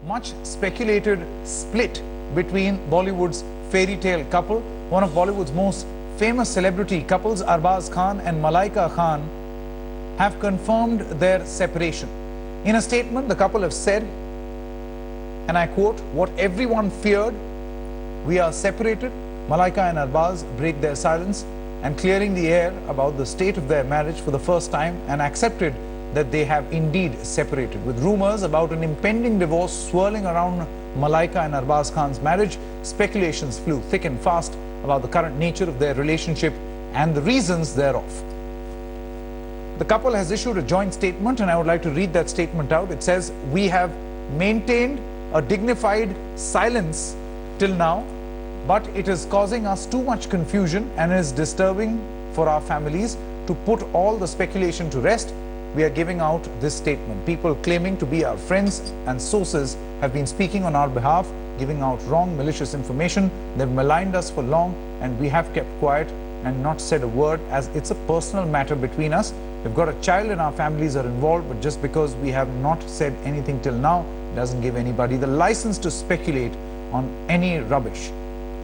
much speculated split between Bollywood's fairy tale couple. One of Bollywood's most famous celebrity couples, Arbaz Khan and Malaika Khan, have confirmed their separation. In a statement, the couple have said, and I quote, "What everyone feared, we are separated." Malaika and Arbaz break their silence and clearing the air about the state of their marriage for the first time and accepted that they have indeed separated. With rumors about an impending divorce swirling around Malaika and Arbaz Khan's marriage, speculations flew thick and fast about the current nature of their relationship and the reasons thereof. The couple has issued a joint statement, and I would like to read that statement out. It says, "We have maintained a dignified silence till now, but it is causing us too much confusion and is disturbing for our families. To put all the speculation to rest, we are giving out this statement. People claiming to be our friends and sources have been speaking on our behalf, giving out wrong, malicious information. They've maligned us for long, and we have kept quiet and not said a word, as it's a personal matter between us. We've got a child and our families are involved, but just because we have not said anything till now doesn't give anybody the license to speculate on any rubbish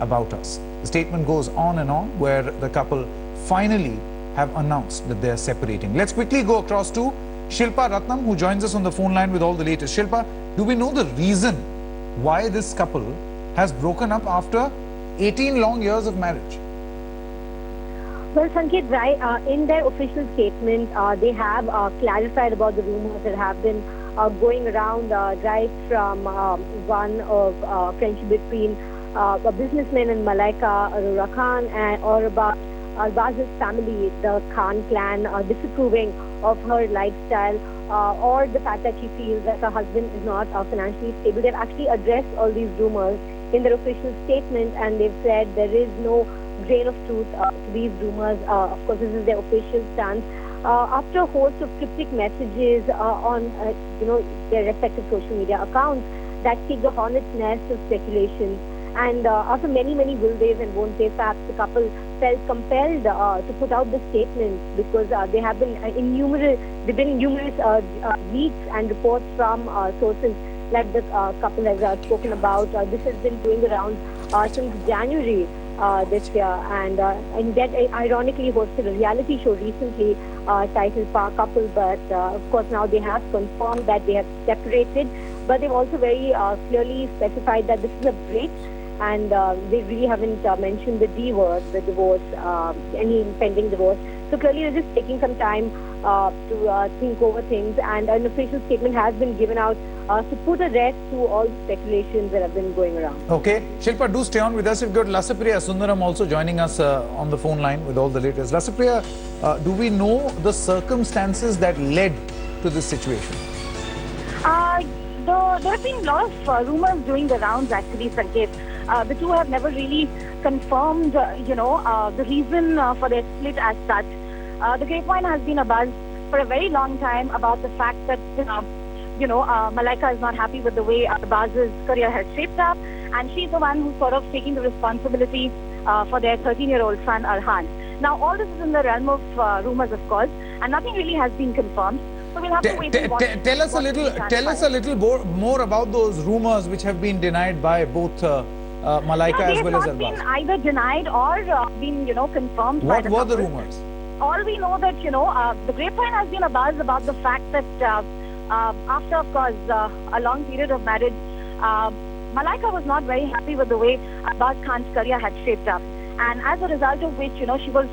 about us." The statement goes on and on, where the couple finally have announced that they're separating. Let's quickly go across to Shilpa Ratnam, who joins us on the phone line with all the latest. Shilpa, do we know the reason why this couple has broken up after 18 long years of marriage? Well, Sanket, right, in their official statement, they have clarified about the rumors that have been going around right from one of friendship between a businessman and Malaika Arora Khan, or about Arbaz's family, the Khan clan, disapproving of her lifestyle, or the fact that she feels that her husband is not financially stable. They've actually addressed all these rumors in their official statement, and they've said there is no grain of truth to these rumors. Of course, this is their official stance. After a host of cryptic messages on their respective social media accounts that seek the hornet's nest of speculations, and after many will days and won't say facts, the couple felt compelled to put out this statement because there have been numerous leaks and reports from sources like the couple has spoken about. This has been doing the rounds since January this year, and that ironically hosted a reality show recently titled Power Couple, but of course now they have confirmed that they have separated, but they've also very clearly specified that this is a break, and they really haven't mentioned the D word, the divorce, any impending divorce. So clearly they're just taking some time to think over things, and an official statement has been given out to put a rest to all the speculations that have been going around. Okay. Shilpa, do stay on with us. We've got Lasapriya Sundaram also joining us on the phone line with all the latest. Lasapriya, do we know the circumstances that led to this situation? There have been a lot of rumors doing the rounds, actually, Sanket. The two have never really confirmed, the reason for their split as such. The grapevine has been abuzz for a very long time about the fact that, Malaika is not happy with the way Arbaz's career has shaped up, and she's the one who's sort of taking the responsibility for their 13-year-old son, Arhan. Now, all this is in the realm of rumors, of course, and nothing really has been confirmed. So we'll have to wait and watch. Tell us a little more about those rumors which have been denied by both Malaika as well as Arbaz. They have not been either denied or been, confirmed. What were the rumors? All we know that, the grapevine has been abuzz about the fact that after, of course, a long period of marriage, Malaika was not very happy with the way Arbaz Khan's career had shaped up. And as a result of which, she was,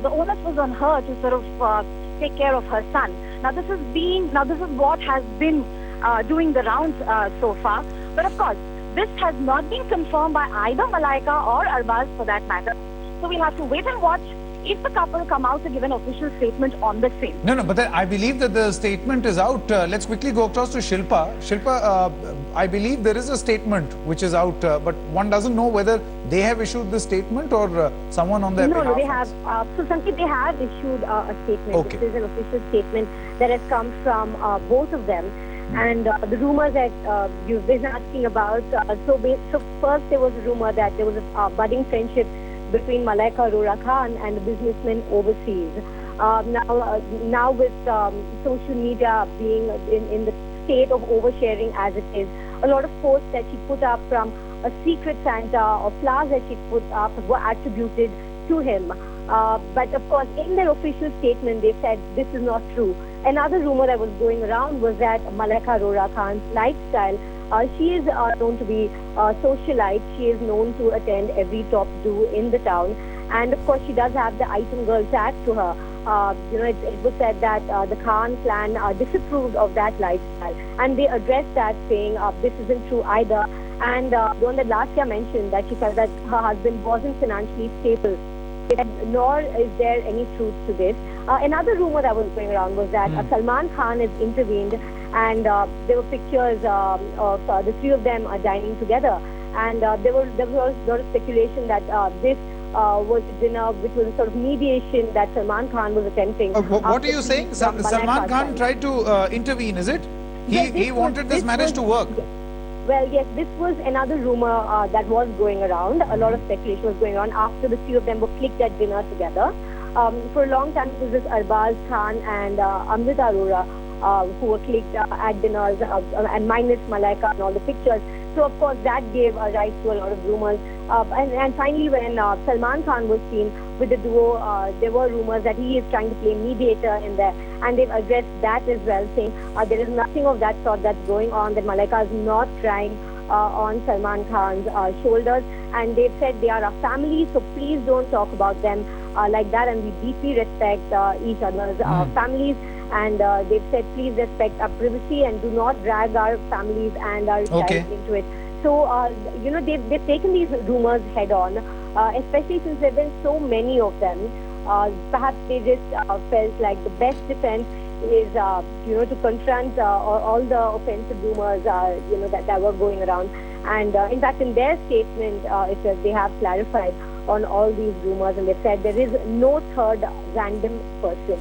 the onus was on her to sort of take care of her son. Now, this is what has been doing the rounds so far. But of course, this has not been confirmed by either Malaika or Arbaz for that matter. So we'll have to wait and watch if the couple come out to give an official statement on the same. No, but I believe that the statement is out. Let's quickly go across to Shilpa. Shilpa, I believe there is a statement which is out, but one doesn't know whether they have issued the statement or someone on their behalf. No, they have. So, Sanket, they have issued a statement. Okay. This is an official statement that has come from both of them. And the rumors that you've been asking about, so first there was a rumor that there was a budding friendship between Malaika Arora Khan and the businessman overseas. Now with social media being in the state of oversharing as it is, a lot of posts that she put up from a secret Santa or flowers that she put up were attributed to him. But of course, in their official statement, they said this is not true. Another rumor that was going around was that Malaika Arora Khan's lifestyle, she is known to be a socialite. She is known to attend every top do in the town. And of course, she does have the item girl tag to her. It was said that the Khan clan disapproved of that lifestyle. And they addressed that saying this isn't true either. And the one that Lasya mentioned, that she felt that her husband wasn't financially stable. Nor is there any truth to this. Another rumor that was going around was that Salman Khan has intervened, and there were pictures of the three of them dining together. And there was a lot of speculation that this was a dinner which was a sort of mediation that Salman Khan was attempting. What are you saying? Salman Khan tried to intervene, is it? He wanted this marriage to work. Well, yes, this was another rumor that was going around. A lot of speculation was going on after the three of them were clicked at dinner together. For a long time, it was this Arbaz Khan and Amrita Arora who were clicked at dinners, and minus Malaika and all the pictures. So, of course, that gave rise to a lot of rumors. And finally, when Salman Khan was seen with the duo, there were rumors that he is trying to play mediator in there. And they've addressed that as well, saying there is nothing of that sort that's going on, that Malaika is not trying on Salman Khan's shoulders. And they've said they are a family, so please don't talk about them like that. And we deeply respect each other's families. And they've said, please respect our privacy and do not drag our families and our child into it. So, they've taken these rumors head on, especially since there have been so many of them. Perhaps they just felt like the best defense is, to confront all the offensive rumors, that were going around. And in fact, in their statement, it says they have clarified on all these rumors, and they said there is no third random person.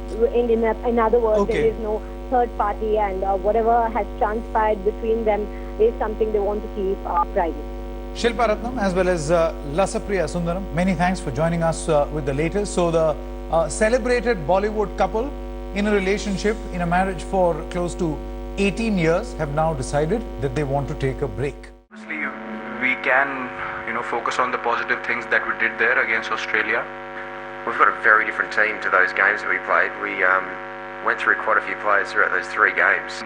In other words, there is no third party, and whatever has transpired between them is something they want to keep private. Shilpa Ratnam as well as Lasapriya Sundaram, many thanks for joining us with the latest. So the celebrated Bollywood couple in a relationship, in a marriage for close to 18 years, have now decided that they want to take a break. Obviously, we can, focus on the positive things that we did there against Australia. We've got a very different team to those games that we played. We went through quite a few players throughout those 3 games.